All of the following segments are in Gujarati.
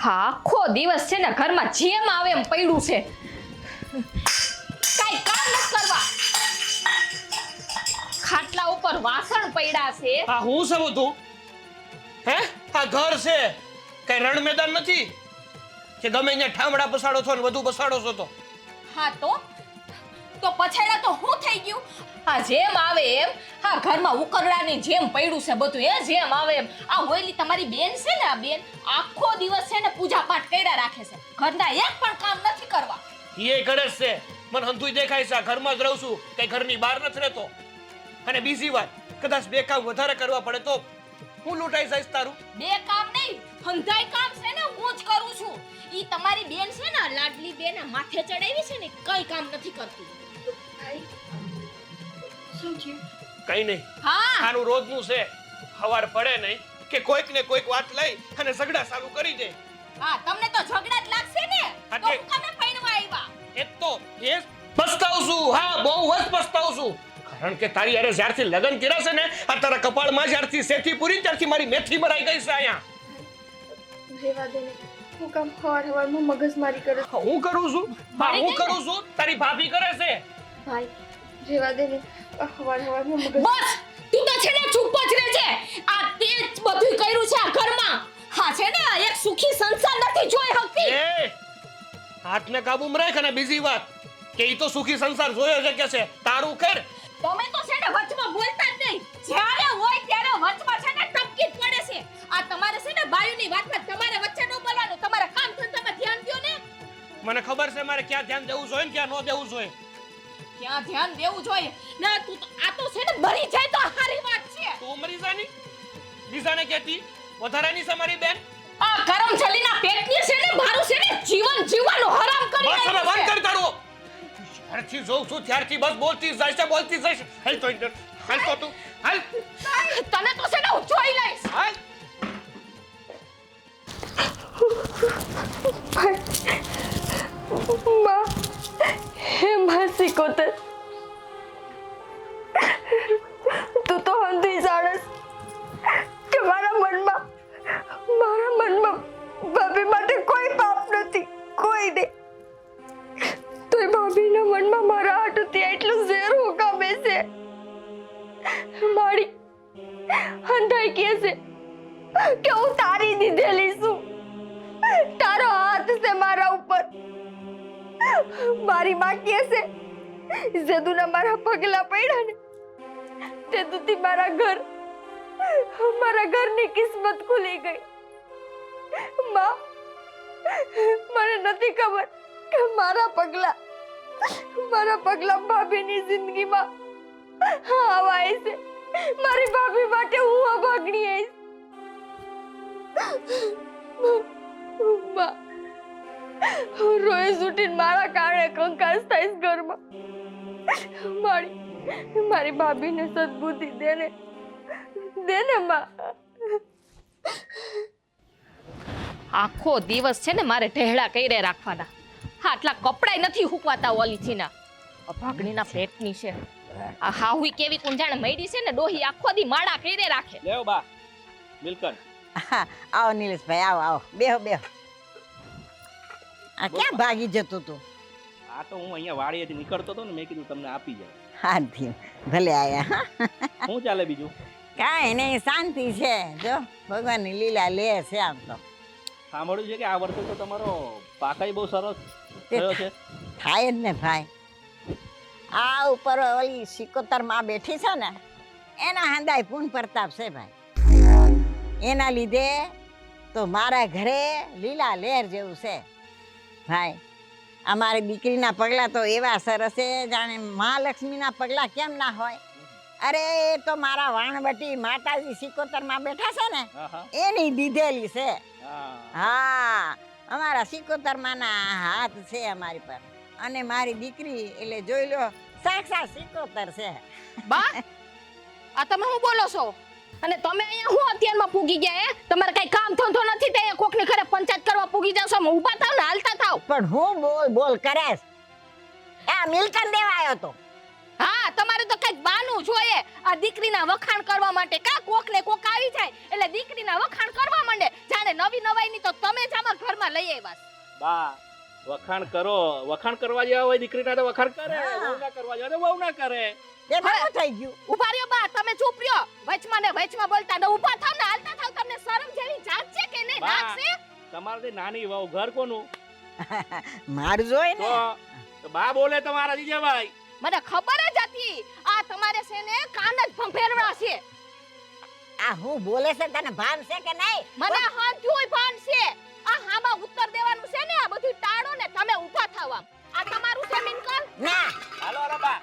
હા આખો દિવસ છે ને ઘરમાં જેમ આવે એમ પડ્યું છે, કાઈ કામ ન કરવા. ખાટલા ઉપર વાસણ પડ્યા છે. આ હું સમજું હે? આ ઘર છે કઈ રણ મેદાન નથી કે ગમે ત્યાં ઠામડા બસાડો છો ને વધુ બસાડો છો તો. હા તો પછાડા તો હું થઈ ગયું? હા જેમ આવે એમ, હા ઘરમાં ઉકરડાની જેમ પડ્યું છે બધું, એ જેમ આવે એમ. આ હોયલી તમારી બેન છે ને, આ બેન આખો દિવસ છે ને પૂજા પાઠ કર્યા રાખે છે, ઘરના એક પણ કામ નથી કરવા. એ કરે છે, મને હંધુય દેખાય છે. આ ઘરમાં જ રહું છું, કઈ ઘરની બહાર નથી રહેતો. અને બીજી વાત, કદાચ બે કામ વધારે કરવા પડે તો હું લૂંટાઈ જઈશ તારું. બે કામ નહીં, હંધાય કામ છે ને હું જ કરું છું. ઈ તમારી બેન છે ને, લાડલી બેન માથે ચડાવી છે ને, કઈ કામ નથી કરતી. કઈ નહીં, હા આનું રોજનું છે. હવાર પડે નહીં કે કોઈક ને કોઈક વાત લઈ અને ઝઘડા ચાલુ કરી દે. હા તમને તો ઝઘડા જ લાગશે ને, હા, તો તે- હું કમે પૈણવા આવ્યા. એ પસ્તાવું છું. હા બહુ જ પસ્તાવું છું. કારણ કે તારી અરે જ્યારથી લગ્ન કર્યા છે ને, આ તારા કપાળમાં જ્યારથી શેઠી પૂરી ત્યારથી મારી મેથી મરાઈ ગઈ છે અહીંયા. રેવા દે ને, હું કામ હવારમાં મગજમારી કરે છે? હું કરું છું? હા મરી હું ગઈ ને? કરું છું, તારી ભાભી કરે છે. ભાઈ રેવા દે ને, હવારમાં મગજ. બસ તું તો છે ને ચૂપ જ રહેજે. આ તે જ બધું કર્યું છે આ ઘરમાં. હા છે ને એક સુખી સંસાર નથી જોઈ શકતી. એ હાથને કાબૂમાં રાખ. અને બીજી વાત કે ઈ તો સુખી સંસાર જોયો છે કે છે. તારું કર. તમે તો છે ને વચમાં બોલતા જ નહીં. જ્યારે હોય ત્યારે વચમાં છે ને ટપકી જ પડે છે. આ તમારે છે ને બાયુની વાતમાં તમારે વચ્ચે ન બોલવાનું. તમારા કામ ધંધામાં ધ્યાન દ્યો ને. મને ખબર છે મારે ક્યાં ધ્યાન દેવું જોઈએ ને ક્યાં ન દેવું જોઈએ. ક્યાં ધ્યાન દેવું જોઈએ ના, તું તો આ તો છે ને મરી જાય તો હારી વાત છે. તું મરી જાની બીજાને કહેતી વધારાની છે મારી બેન. આ કરમ જલીના પેટની છે ને મારું છે ને જીવન જીવવાનું હરામ કરી બસ હવે નાખ્યું બંધ છે. કર તારું. જ્યારથી જોઉં છું ત્યારથી બસ બોલતી જ જાય છે, બોલતી જ જાય છે. હાલ તો અંદર, હાલ તો તું હાલ તને તો છે ને હું જોઈ લઈશ. હાલ. માં, હે માસી કોતર, તું તો હંધી જાણસ કે મારા મનમાં ભાભી માટે કોઈ પાપ નથી, કોઈ નહીં. તોય ભાભીના મનમાં મારા હાટુથી એટલું ઝેર હોકામે છે. મારી હંધાઈ કહે છે કે હું તારી દીધેલી છું, તારો હાથ છે મારા ઉપર. મારી માં કહે છે જદુના મારા પગલા પડ્યા ને તે દુથી મારા ઘરની કિસ્મત ખુલી ગઈ. માં, મને નથી ખબર કે મારા પગલા ભાભીની જિંદગીમાં આવાય છે. મારી ભાભી માટે હું અભાગણી આવીશ. માં, રોય ઉઠીને મારા કારણે કંકાસ થાય છે ઘરમાં. મારી ભાભીને સદબુદ્ધિ દે ને માં. આખો દિવસ છે ને મારે ઢેહડા કર્યા રાખવાના. હા આટલા કપડાય નથી હુકવાતા ઓલીથીના. અભાગણીના પેટની છે. આ હાહુઈ કેવી કુંજાણ મયડી છે ને, ડોહી આખો દી માળા કર્યા રાખે. લેવ બા મિલકન. આવો નિલેશભાઈ, આવો આવો, બેહો બેહો. આ ક્યાં ભાગી જતો તું? આ તો હું અહીંયા વાડીએથી નીકળતો હતો ને, મેં કીધું તમને આપી જાવ. હા ધી ભલે આયા. શું ચાલે બીજું? કાંઈ નહીં, શાંતિ છે. જો ભગવાનની લીલા લે છે. આમ તો સાંભળ્યું છે કે આ વર્ષે તો તમારો પાકાઈ બહુ સરસ થયો છે. થાય જ ને ભાઈ. આ ઉપર ઓલી સિકોતર માં બેઠી છે ને, એના હાંદાય પૂન પ્રતાપ છે ભાઈ. એના લીધે તો મારા ઘરે લીલા લહેર જેવું છે ભાઈ. અમારી દીકરીના પગલા તો એવા સરસ છે જાણે મહાલક્ષ્મીના પગલા કેમ ના હોય. અરે એ તો મારા વાણવટી માતાજી સિકોતર માં બેઠા છે ને, હા હા એની દીધેલી છે. હા. હા, અમારા સિકોતર માના હાથ છે અમારી પર. અને મારી દીકરી એટલે જોઈ લો સાક્ષાત સિકોતર છે. બા આ તમે શું બોલો છો? અને તમે અહીંયા હું અત્યારમાં પૂગી ગયા હે? તમારે કઈ કામ ધંધો નથી તે કોકની ઘરે પંચાયત કરવા પૂગી જાવ છો? ઊભા થાવ ને હાલતા થાવ. પણ હું બોલ કરેશ. આ મિલકન દેવા આવ્યો તો. હા તમારે તો કઈક બાનું જોઈએ આ દીકરીના વખાણ કરવા માટે. કા કોક ને કોક આવી જાય એટલે દીકરીના વખાણ કરવા માંડે. જાણે નવી નવાઈની તો તમે જ આમાં ઘર લઈ આવ્યા બા વખાણ કરો, વખાણ કરવા જેવા હોય દીકરીના તો વખાણ કરે, હા. વહુ ના કરવા જેવા તો વહુ ના કરે. એમાં શું થઈ ગયું? ઉભા રહ્યો બા, તમે ચૂપ રહ્યો. વચમાં ને વચમાં બોલતા ને ઊભા થાવ ને હાલતા થાવ. તમને શરમ જેવી જાત છે કે નહીં? બા. લાગશે? તમારાથી નાની વહુ ઘર કોનું? મારું જોઈ ને તો બા બોલે તમારા જીજાભાઈ. મને ખબર જ હતી આ તમારે છે ને કાન જ ભંભેરવા છે. આ હું બોલે છે તને ભાન છે કે નહીં? મને હાંજુય ભાન છે. આ હામાં ઉત્તર દેવાનું છે ને, આ બધું ટાળો ને તમે ઊભા થાવ. આ તમારું છે મિનકલ? ના હાલો અરે બા,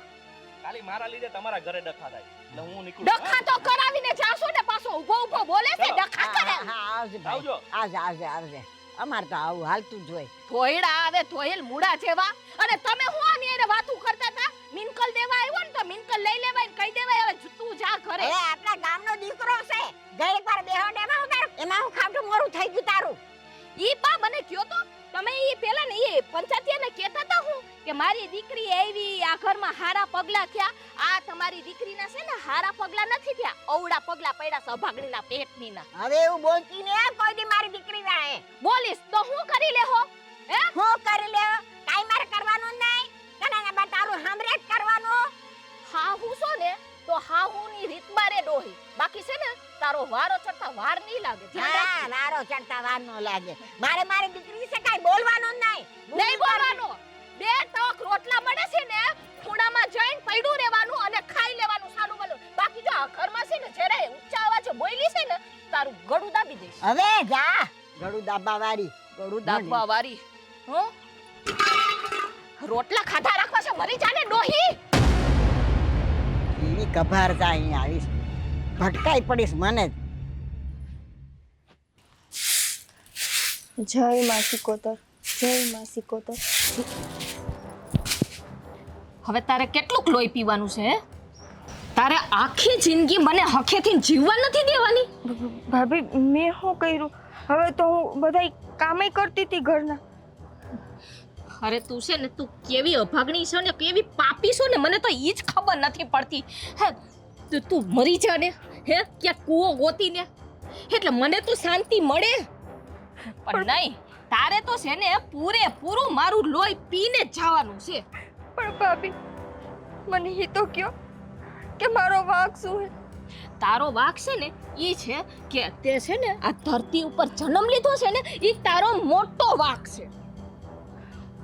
ખાલી મારા લીધે તમારા ઘરે ડખા થાય એટલે હું નીકળું. ડખા તો કરાવીને જાશો ને પાછો ઊભો ઊભો બોલે છે. ચલો. ડખા કરે. હા, આવજે ભાઈ. આવજો. આવજે અમાર તો આવું હાલતું જ હોય. ધોયડા આવે ધોયેલ મૂડા જેવા. અને તમે હું આની એને વાતું કરતા હતા? મિનકલ દેવા આવ્યો ને તો મિનકલ લઈ લેવાય ને કહી દેવાય હવે તું જા ઘરે. એ આપણા ગામનો દીકરો છે. ગઈ પર બેહો ને એમાં હું ખાટું મોરું થઈ ગયું તારું. ઈ બા મને કયો તો તમે ઈ પેલા ને ઈ પંચાયતીને કહેતા હતા હું કે મારી દીકરી આવી આ ઘરમાં હારા પગલા થયા. આ તમારી દીકરીના છે ને હારા પગલા નથી થયા, અવડા પગલા પડ્યા છે અભાગણીના પેટની ના. હવે એવું બોલતી ને કોઈ દી મારી દીકરી વાળે બોલીશ તો હું કરી લેહો? હે હું કરી લે કાઈ મારે કરવાનું નહીં. તને બા તારું હામરે જ કરવાનું. હા હું છો ને તો હા હું ની રીત બારે ડોહી. બાકી છે ને તારો વારો ચડતા વાર નહીં લાગે. ધ્યાન હા રાખજો. વારો ચડતા વાર નો લાગે. મારે મારી દીકરી વિશે કાઈ બોલવાનું નહીં. નહીં બોલવાનો. બે ટોક રોટલા મળે છે ને ખૂણામાં જઈને પડ્યું રહેવાનું અને ખાઈ લેવાનું સાનું બોલું. બાકી જો આ ઘરમાં છે ને જ્યારે ઊંચા અવાજે બોલી છે ને તારું ગળું દાબી દઈશ. હવે જા ગળું દાબા વાળી ગળું દાબવા વાળી. હો રોટલા ખાધા રાખવા છે મરી જાને ડોહી. એની કભાર જા અહીં આવીશ ભટકાઈ પડીશ મને જ. જય માસી કોતર, જય માસી કોતર. હવે તારે કેટલુંક લોહી પીવાનું છે? હે? તારે આખી જિંદગી મને હખેથી જીવવા નથી દેવાની. ભાભી મેં શું કર્યું? હવે તો હું બધાય કામે કરતી હતી ઘરના. અરે તું છે ને તું કેવી અભાગણી છો ને કેવી પાપી છો ને મને તો ઈ જ ખબર નથી પડતી. હે તું મરી જા ને, હે ક્યાં કૂવો ગોતીને એટલે મને તો શાંતિ મળે. પણ નહીં, તારે તો છે ને પૂરેપૂરું મારું લોહી પીને જ જવાનું છે. પણ ભાભી મને ઈ તો કયો કે મારો વાંક શું હે? તારો વાંક છે ને ઈ છે કે તે છે ને આ ધરતી ઉપર જન્મ લીધો છે ને ઈ તારો મોટો વાંક છે.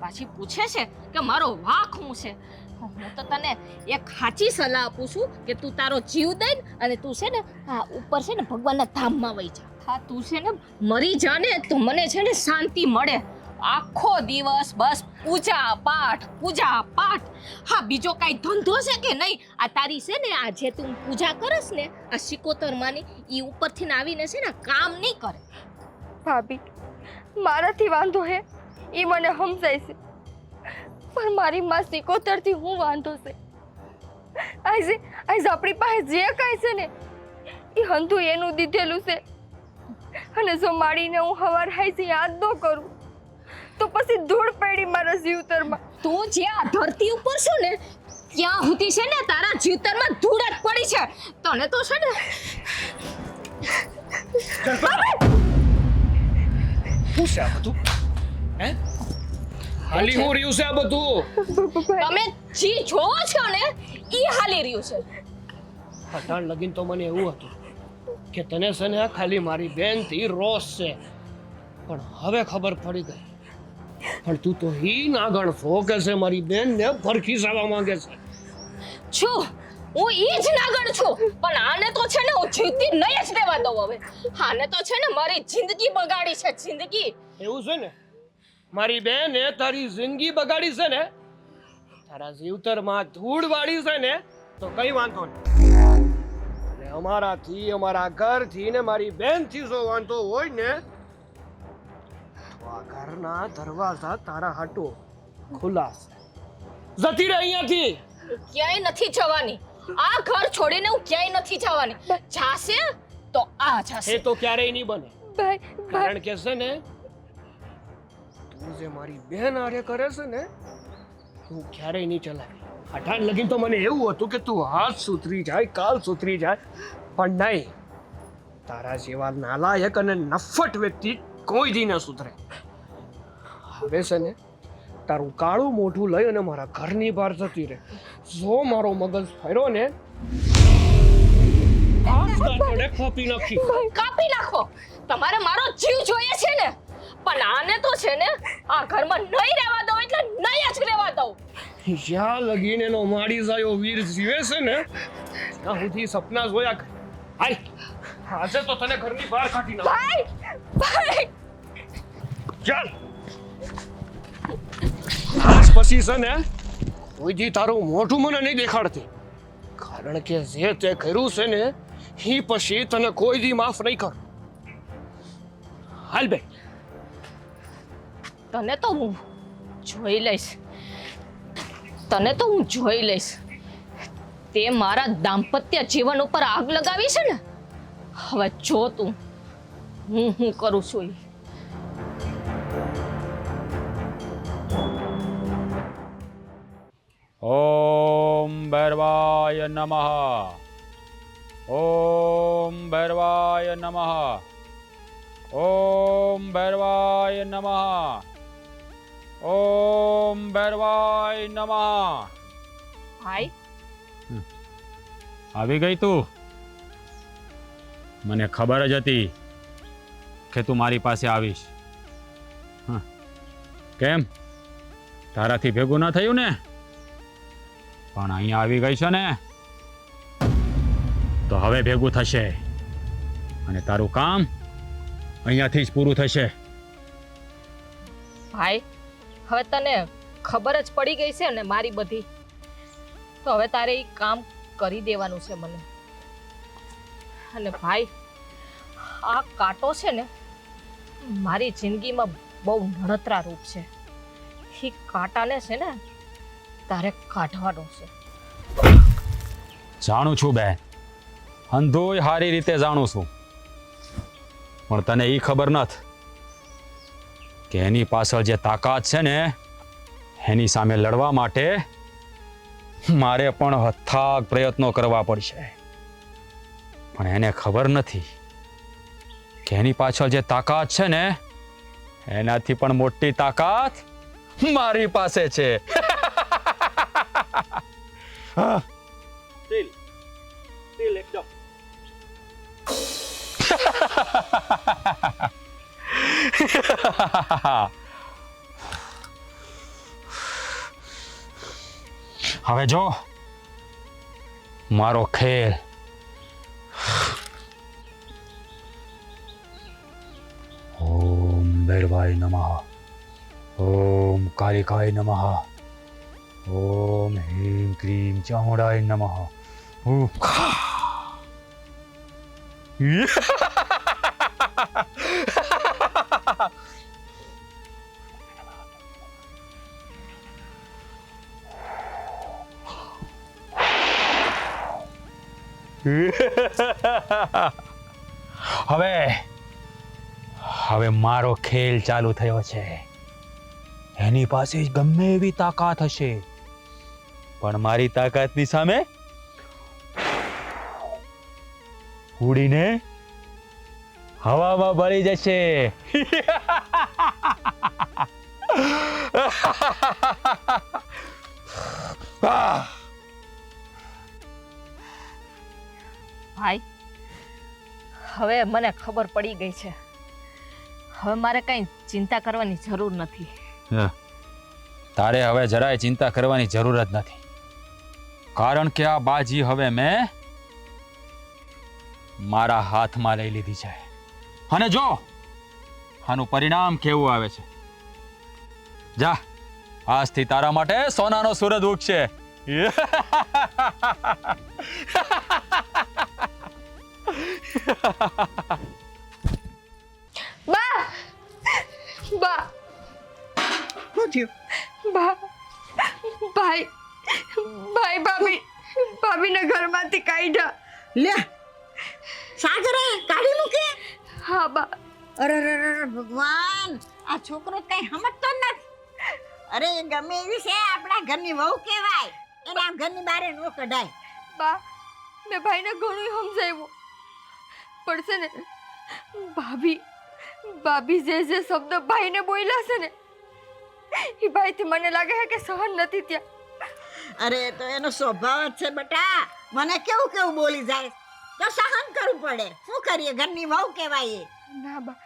પાછી પૂછે છે કે મારો વાંક શું છે? હું તો તને એક સાચી સલાહ આપું છું કે તું તારો જીવ દઈને અને તું છે ને આ ઉપર છે ને ભગવાનના ધામમાં વઈ જા. હા તું છે ને મરી જા ને તો મને છે ને શાંતિ મળે. આખો દિવસ બસ પૂજા પાઠ. હા બીજો કાંઈ ધંધો છે કે નહીં? આ તારી છે ને આ જે તું પૂજા કરસ ને આ શિકોતર માની ઈ ઉપરથી ને આવીને છે ને કામ નહીં કરે. ભાભી મારાથી વાંધો હે ઈ મને સમજાય છે, પણ મારી માં સિકોતરથી હું વાંધો છે. આજે આપણી પાસે જે કાંઈ છે ને એ હંધું એનું દીધેલું છે. અને જો માડીને હું હવાર હાઈ યાદ ન કરું તો પછી ધૂળ પડી મારા જીવતરમાં. તું જે આ ધરતી ઉપર છો ને ત્યાં સુધી છે ને તારા જીવતરમાં ધૂળ જ પડી છે. તને તો છે ને શું છે આ બધું? હે હાલી હું રહ્યું છે આ બધું? તમે જી જોવો છો ને ઈ હાલી રહ્યું છે. અટાણ લગીન તો મને એવું હતું કે તને છે ને ખાલી મારી બેન થી રોષ છે, પણ હવે ખબર પડી ગઈ. પણ તું તો હી નાગણ ફોકે છે મારી બેન ને ફરખી જવા માંગે છે. છું હું ઈ જ નાગણ છું, પણ આને તો છે ને હું જીવતી નહીં જ દેવા દઉં. હવે આને તો છે ને મારી જિંદગી બગાડી છે. જિંદગી એવું છે ને મારી બેન એ તારી જિંદગી બગાડી છે ને, તારા જીવતરમાં ધૂળ વાળી છે ને તો કઈ વાંધો નહીં. અને અમારાથી અમારા ઘરથી ને મારી બેનથી જો વાંધો હોય ને તો આ ઘરના દરવાજા તારા હાટો ખુલ્લા છે. જતી રહે અહીંયાથી. ક્યાંય નથી જવાની. આ ઘર છોડીને હું ક્યાંય નથી જવાની. જાશે તો આ એ જાશે. તો ક્યારેય નહીં બને. ભાઈ કારણ કે છે ને તું જે મારી બેન આરે કરે છે ને તું ક્યારેય નહીં ચલાવી. અઠાણ લગીન તો મને એવું હતું કે તું હાથ સુધરી જાય કાલ સુધરી જાય, પણ નહીં. તારા જેવા નાલાયક અને નફટ વ્યક્તિ કોઈ દી ન સુધરે. હવે છે ને તારું કાળું મોઢું લઈ અને મારા ઘરની બહાર જતી રહે. જો મારો મગજ ફર્યો ને આજ તારે ખોપી નાખી. કાપી નાખો. તમારે મારો જીવ જોઈએ છે ને, પણ આને તો છે ને આ ઘરમાં નહીં રહેવા દઉં એટલે નહીં જ રહેવા દઉં. જ્યાં લગીને એનો માડી જાયો વીર જીવે છે ને ત્યાં સુધી સપના જોયા કરે. હાલ આજે તો તને ઘરની બહાર કાઢી નાખ. ભાઈ ભાઈ ચાલ આજ પછી છે ને કોઈથી તારું મોઢું મને નહીં દેખાડતી, કારણ કે જે તે કર્યું છે ને એ પછી તને કોઈ દી માફ નહીં કર. હાલ બે. તને તો હું જોઈ લઈશ. તને તો હું જોઈ લઈશ. તે મારા દાંપત્ય જીવન ઉપર આગ લગાવી છે ને, હવે જો તું હું કરું છું ઈ. ઓમ ભૈરવાય નમઃ. ઓમ ભૈરવાય નમઃ. ઓમ ભૈરવાય નમઃ. ઓમ ભૈરવાય નમઃ. ભાઈ આવી ગઈ તું? મને ખબર જ હતી કે તું મારી પાસે આવીશ. કેમ, તારાથી ભેગું ન થયું ને? પણ અહીંયા આવી ગઈ છે ને તો હવે ભેગું થશે અને તારું કામ અહીંયાથી જ પૂરું થશે. ભાઈ હવે તને ખબર જ પડી ગઈ છે ને મારી બધી, તો હવે તારે એ કામ કરી દેવાનું છે મને. અને ભાઈ આ કાંટો છે ને મારી જિંદગીમાં બહુ નળતરા રૂપ છે. એ કાંટાને છે ને તારે કાઢવાનો છે. જાણું છું બેન, અંધોય સારી રીતે જાણું છું, પણ તને એ ખબર નથી કે એની પાછળ જે તાકાત છે ને એની સામે લડવા માટે મારે પણ અથાગ પ્રયત્નો કરવા પડશે. પણ એને ખબર નથી કે એની પાછળ જે તાકાત છે ને એનાથી પણ મોટી તાકાત મારી પાસે છે. સ્ટીલ એકદમ. હવે જો મારો ખેલ. ઓમ ભૈરવાય નમઃ. ઓમ કાલિકાય નમઃ. ઓમ ह्रीं क्रीं चामुंडाय नमः. હવે મારો ખેલ ચાલુ થયો છે. એની પાસે ગમે એવી તાકાત હશે, પણ મારી તાકાતની સામે ઉડીને હવામાં ભળી જશે. ભાઈ હવે મને ખબર પડી ગઈ છે. હવે મારે કઈ ચિંતા કરવાની જરૂર નથી. તારે હવે જરાય ચિંતા કરવાની જરૂર જ નથી, કારણ કે આ બાજી હવે મેં મારા હાથમાં લઈ લીધી છે. અને જો આનું પરિણામ કેવું આવે છે. જા, આજથી તારા માટે સોનાનો સૂરજ ઉગશે. બા બા શું થયું? બા ભાઈ ભાઈ ભાભીને ઘરમાંથી કાઢ્યા. લે સાગરે કાઢી મૂકે? હા બા. અરે ભગવાન, આ છોકરો કઈ સમજતો જ નથી. અરે ગમે એવી છે આપણા ઘરની વહુ કહેવાય, એને આમ ઘરની બહાર ન કઢાય. બા મેં ભાઈને ઘણું સમજાવ્યું, પણ છે ને ભાભી જે શબ્દ ભાઈને બોલ્યા છે ને એ ભાઈથી મને લાગે છે કે સહન નથી ત્યાં. અરે એ તો એનો સ્વભાવ જ છે બેટા. મને કેવું કેવું બોલી જાય તો સહન કરવું પડે. શું કરીએ, ઘરની વહુ કહેવાય એ. ના બા,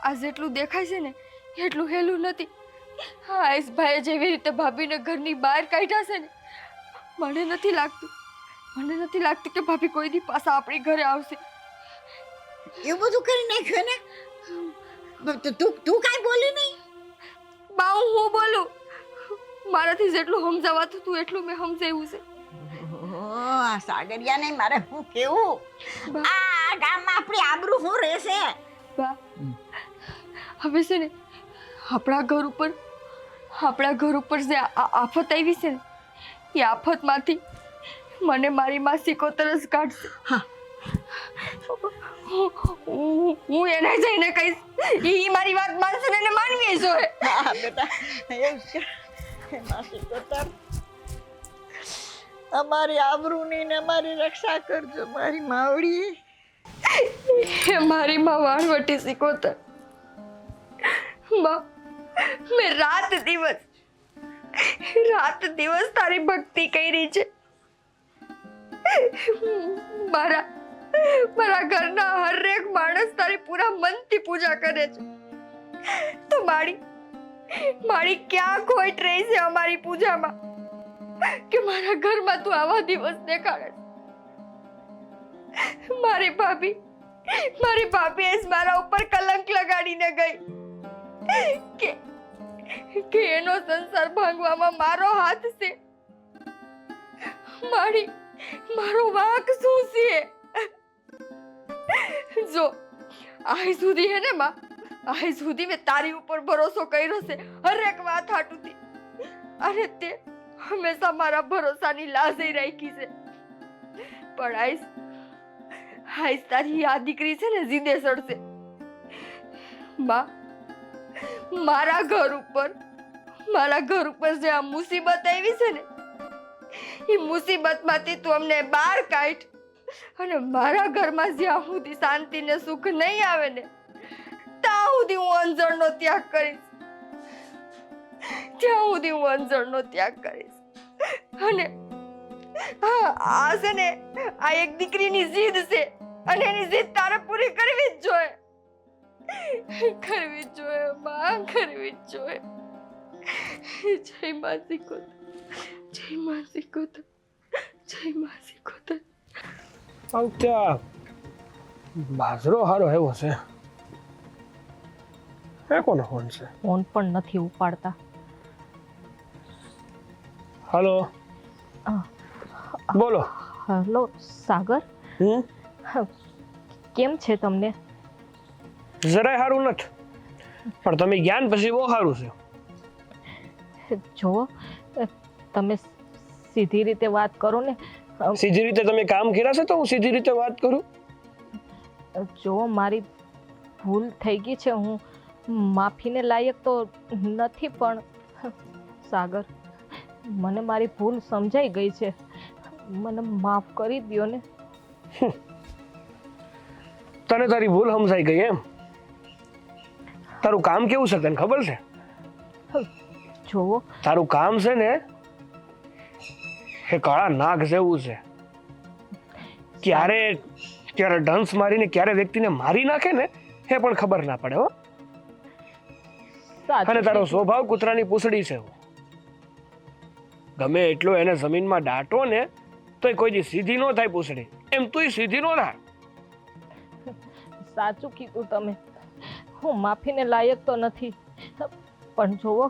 આ જેટલું દેખાય છે ને એટલું હેલું નથી. હા, આઈસભાઈએ જેવી રીતે ભાભીને ઘરની બહાર કાઢ્યા છે ને, મને નથી લાગતું કે ભાભી કોઈ દી પાછા આપણી ઘરે આવશે. એવું બધું કરી નાખ્યું ને. તું કાંઈ બોલી નહીં. બા, હું બોલું? મારાથી જેટલું સમજાવાતું હતું એટલું મેં સમજાવ્યું છે. ઓહ, સાગરિયા નહીં, મારે શું કેવું. આ ગામમાં આપણી આબરૂ શું રહેશે. બા, હવે છે ને આપણા ઘર ઉપર જે આફત આવી છે ને, એ આફતમાંથી મને મારી માં સિકોતર જ કાઢશે. હું એને જઈને કહીશ, ઈ મારી વાત માનશે ને એને માનવી જોઈએ. હા બેટા, એવું છે. માસી કોતર, અમારી આબરૂની ને અમારી રક્ષા કરજો મારી માવડી. એ મારી માં વાણવટી સિકોતર. માં, મેં રાત દિવસ તારી ભક્તિ કરી છે. મારા ઘરના હરેક માણસ તારી પૂરા મનથી પૂજા કરે છે. તો મારી ક્યાં ખોટ રહી છે અમારી પૂજામાં કે મારા ઘરમાં તું આવા દિવસ દેખાડે. મારી ભાભી મારા ઉપર કલંક લગાડીને ગઈ કે એનો સંસાર ભાંગવામાં મારો હાથ છે. મારો વાંક શું છે? જો આજ સુધી હે ને માં, આજ સુધી મેં તારી ઉપર ભરોસો કર્યો છે હરેક વાત હાટુથી, અને તે હંમેશા મારા ભરોસાની લાજ રાખી છે. પણ આજ તારી આ દીકરી છે ને જીદે સડશે. માં, મારા ઘર ઉપર જે આ મુસીબત આવી છે ને, એ મુસીબતમાંથી તું અમને બહાર કાઢ, અને મારા ઘરમાં જ્યાં સુધી શાંતિ ને સુખ નહીં આવે ને ત્યાં સુધી હું અંજળનો ત્યાગ કરીશ. અને આ છે ને, આ એક દીકરીની જીદ છે, અને એની જીદ તારે પૂરી કરવી જ જોઈએ. માં, કરવી જ જોઈએ. જય માસી કોતર. ત્યાં બાજરો હારો આવ્યો છે. એ કોનો ફોન છે? ફોન પણ નથી ઉપાડતા. હાલો, બોલો. હેલો સાગર, કેમ છે તમને? જરાય સારું નથી, પણ તમે જ્ઞાન પછી બહુ સારું છે. જો તમે સીધી રીતે વાત કરો ને. સીધી રીતે તમે કામ કર્યા છે તો હું સીધી રીતે વાત કરું. જો મારી ભૂલ થઈ ગઈ છે, હું માફીને લાયક તો નથી, પણ સાગર, મને મારી ભૂલ સમજાઈ ગઈ છે, મને માફ કરી દ્યો ને. તને તારી ભૂલ સમજાઈ ગઈ એમ? તારું કામ કેવું છે તને ખબર છે? જોવો, તારું કામ છે ને એ કાળા નાગ જેવું છે. ક્યારે ડંસ મારીને ક્યારે વ્યક્તિને મારી નાખે ને એ પણ ખબર ના પડે. હો, અને તારો સ્વભાવ કૂતરાની પૂંછડી છે. ગમે એટલો એને જમીનમાં દાટો ને તોય કોઈ દી સીધી ન થાય પૂંછડી, એમ તુંય સીધી ન થાય. સાચું કીધું તમે, હું માફીને લાયક તો નથી, પણ જોવો,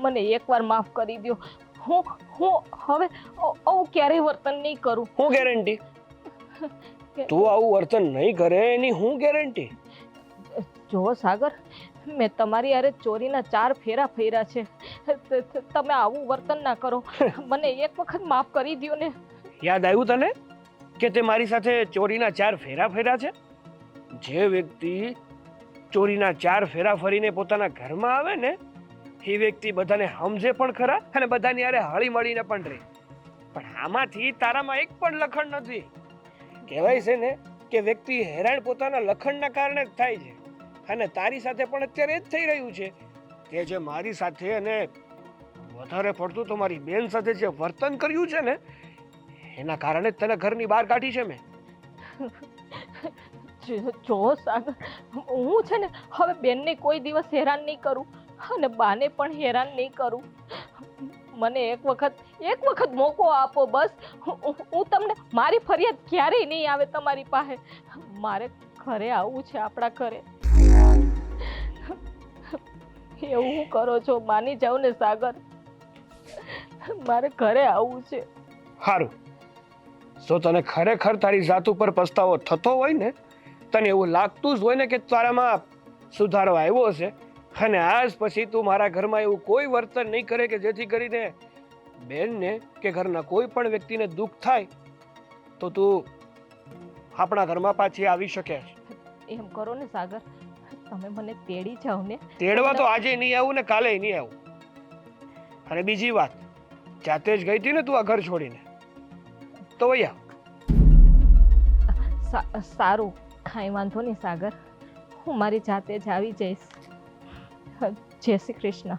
મને એકવાર માફ કરી દો. હું હવે આવું ક્યારેય વર્તન નહીં કરું. હું ગેરંટી? તું આવું વર્તન નહીં કરે એની હું ગેરંટી? જોવો સાગર, મેં તમારી હારે ચોરીના 4 ફેરા ફેર્યા છે. તમે આવું વર્તન ના કરો. મને એક વખત માફ કરી દો ને. યાદ આવ્યું તને કે તે મારી સાથે ચોરીના 4 ફેરા ફેર્યા છે? જે વ્યક્તિ ચોરીના 4 ફેરા ફરીને પોતાના ઘરમાં આવે ને એ વ્યક્તિ બધાને સમજે પણ ખરા અને બધાની હારે હળી મળીને પણ રહે. પણ આમાંથી તારામાં એક પણ લખણ નથી. કહેવાય છે ને કે વ્યક્તિ હેરાન પોતાના લખણના કારણે જ થાય છે, અને તારી સાથે પણ અત્યારે એ જ થઈ રહ્યું છે. તે જે મારી સાથે અને વધારે પડતું તો મારી બેન સાથે જે વર્તન કર્યું છે ને એના કારણે જ તને ઘરની બહાર કાઢી છે મેં. જો સાગર, હું છે ને હવે બેનને કોઈ દિવસ હેરાન નહીં કરું અને બાને પણ હેરાન નહીં કરું. મને એક વખત મોકો આપો બસ. હું તમને શું ફરિયાદ ક્યારેય નહીં આવે તમારી પાસે. મારે ઘરે આવવું છે, આપણા ઘરે. એવું કરો છો, માની જાવ ને સાગર. મારે ઘરે આવવું છે. સારું, જો તને ખરેખર તારી જાત ઉપર પસ્તાવો થતો હોય ને, તને એવું લાગતું જ હોય ને કે તારામાં સુધારો આવ્યો છે અને આજ પછી તું મારા ઘરમાં એવું કોઈ વર્તન નહીં કરે કે જેથી કરીને બેનને કે ઘરના કોઈ પણ વ્યક્તિને દુઃખ થાય, તો તું આપણા ઘરમાં પાછી આવી શકે. એમ કરો ને સાગર, તમે મને તેડી જાઓ ને. તેડવા તો આજે નહીં આવું ને કાલે નહીં આવું. અને બીજી વાત, જાતે જ ગઈ હતી ને તું આ ઘર છોડીને, તો વૈયા. સારું, કાંઈ વાંધો નહીં સાગર, હું મારી જાતે જ આવી જઈશ. જય શ્રી કૃષ્ણ.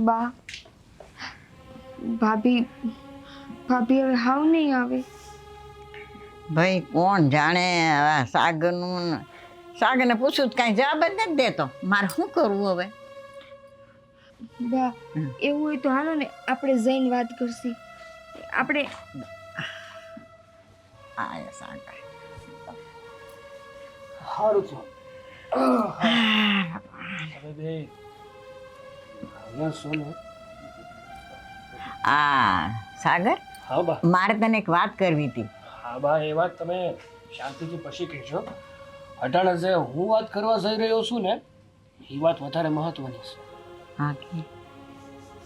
બા, ભાભી હવે હાવ નહીં આવે. ભાઈ કોણ જાણે સાગરને પૂછું તો કાંઈ જવાબ જ નથી દેતો. મારે શું કરવું હવે? બા, એવું હોય તો હાલો ને આપણે જઈને વાત કરશી. આપણે આયા સાગર. સારું છે. હવે બે અહીંયા શું ને? સાગર, હા બા. મારે તને એક વાત કરવી હતી. હા બા, એ વાત તમે શાંતિથી પછી કહેજો. અટાણે જે હું વાત કરવા જઈ રહ્યો છું ને, એ વાત વધારે મહત્વની છે. હા,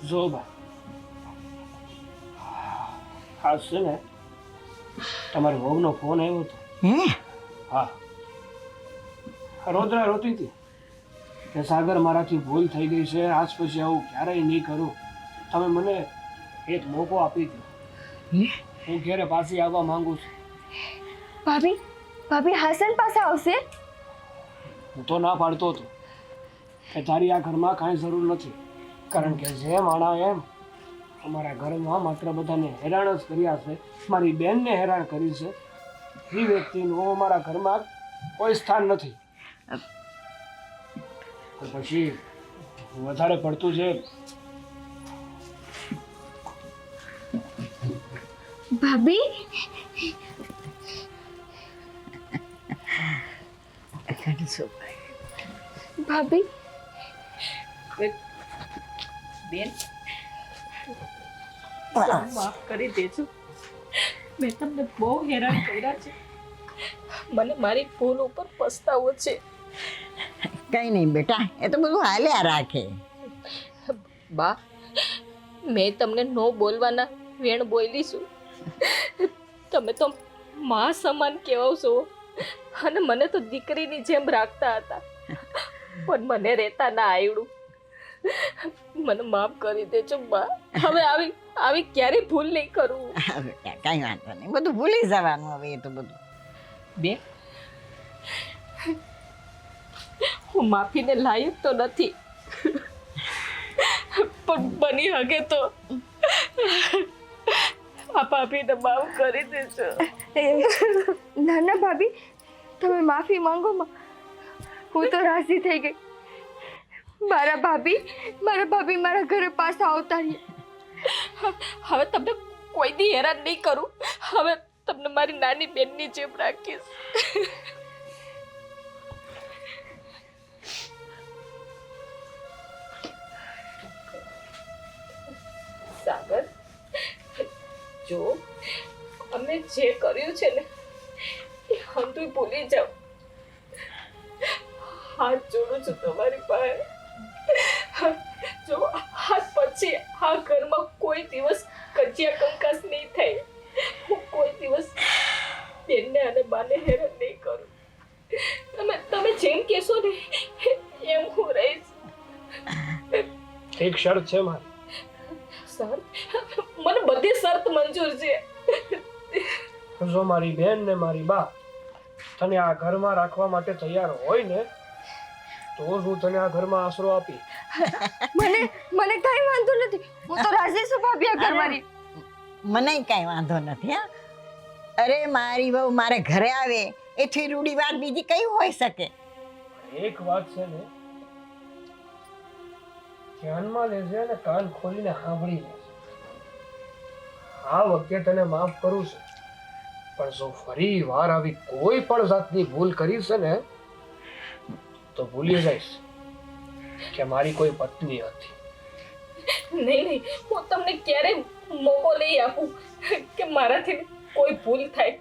જો બા, હા છે ને, તમારી વહુનો ફોન આવ્યો હતો. હે? હા, રોદરા રોતી હતી કે સાગર મારાથી ભૂલ થઈ ગઈ છે, આજ પછી આવું ક્યારેય નહીં કરું. તમે મને એક મોકો આપી દો, હું ઘરે પાછી આવવા માંગુ છું. ભાભી હાસન પાસે આવશે? હું તો ના પાડતો હતો કે તારી આ ઘરમાં કાંઈ જરૂર નથી, કારણ કે જેમ આણા એમ અમારા ઘરમાં માત્ર બધાને હેરાન જ કર્યા છે. મારી બેનને હેરાન કરી છે. એ વ્યક્તિનું અમારા ઘરમાં કોઈ સ્થાન નથી. તો પછી વધારે પડતું છે. ભાભી, ભાભી બેન, માફ કરી દેજો. મેં તમને બહુ હેરાન કર્યા છે. મને મારી ભૂલ ઉપર પસ્તાવો છે. કઈ નહીં બેટા, એ તો બધું હાલ્યા રાખે. બા, મેં તમને નો બોલવાના વેણ બોલી છું. તમે તો માં સમાન કહેવાવ છો અને મને તો દીકરીની જેમ રાખતા હતા, પણ મને રહેતા ના આવડ્યું. મને માફ કરી દેજો બા. હવે આવી ક્યારેય ભૂલ નહીં કરું. બેટા કઈ વાંધો નહીં, બધું ભૂલી જવાનું હવે. એ તો બધું બે, હું માફીને લાયક તો નથી, પણ બની શકે તો આ ભાભીને માફ કરી દેજો. ના ભાભી, તમે માફી માંગો માં. હું તો રાજી થઈ ગઈ. મારા ભાભી મારા ઘરે પાછા આવતા રહ્યા. હવે તમને કોઈ દી હેરાન નહીં કરું. હવે તમને મારી નાની બેનની જેમ રાખીશ. સાગર, જો અમે જે કર્યું છે ને એ હંધુય ભૂલી જાઓ. હાથ જોડું છું તમારી પાસે. જો હાથ પછી આ ઘરમાં કોઈ દિવસ કજિયા કંકાસ નહીં થાય. હું કોઈ દિવસ બેનને અને બાને હેરાન નહીં કરું. તમે જેમ કહેશો ને એમ હું રહીશ. એક શરત છે મારી. સર, મને બધી શરત મંજૂર છે. જો મારી બેન ને મારી બા તને આ ઘરમાં રાખવા માટે તૈયાર હોય ને તો જ હું તને આ ઘરમાં આશરો આપી. મને મને કાંઈ વાંધો નથી, હું તો રાજી છું ભાભી આ ઘરમાં રહી. મને કાંઈ વાંધો નથી હા. અરે મારી વહુ મારે ઘરે આવે એથી રૂડી વાત બીજી કઈ હોઈ શકે? એક વાત છે ને, ધ્યાનમાં લેજે અને કાન ખોલીને સાંભળી લેજે. આ વખતે તને માફ કરું છું, પણ જો ફરી વાર આવી કોઈ પણ જાતની ભૂલ કરી છે ને તો ભૂલી જઈશ કે મારી કોઈ પત્ની હતી. નહીં નહીં, હું તમને ક્યારેય મોકો નહીં આપું કે મારાથી કોઈ ભૂલ થાય.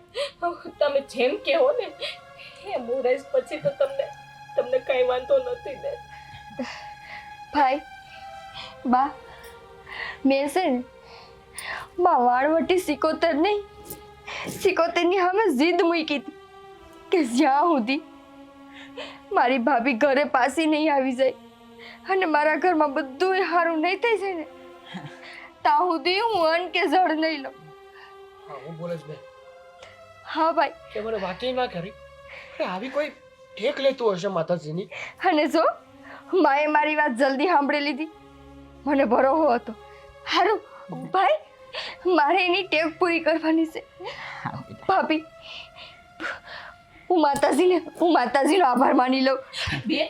તમે જેમ કહો ને એમ હું રહીશ. પછી તો તમને કઈ વાંધો નથી ને. ભાઈ બા, મેં છે ને બા વાળવટી સિકોતર નહીં, સિકોતરની સામે જીદ મૂકી હતી કે જ્યાં સુધી મારી ભાભી ઘરે પાછી નહીં આવી જાય અને મારા ઘરમાં બધું સારું નહીં થઈ જાય ને ત્યાં સુધી હું અન્ન કે જળ નહીં લઉં. હા, હું બોલે જ ને હા ભાઈ. કે મને વાતે ના કરી. અરે આવી કોઈ ઠેક લેતું હશે માતાજીની. અને જો માએ મારી વાત જલ્દી સાંભળી લીધી, મને ભરોસો હતો. સારું ભાઈ, મારે એની ટેવ પૂરી કરવાની છે. ભાભી, હું માતાજીનો આભાર માની લઉં. બેન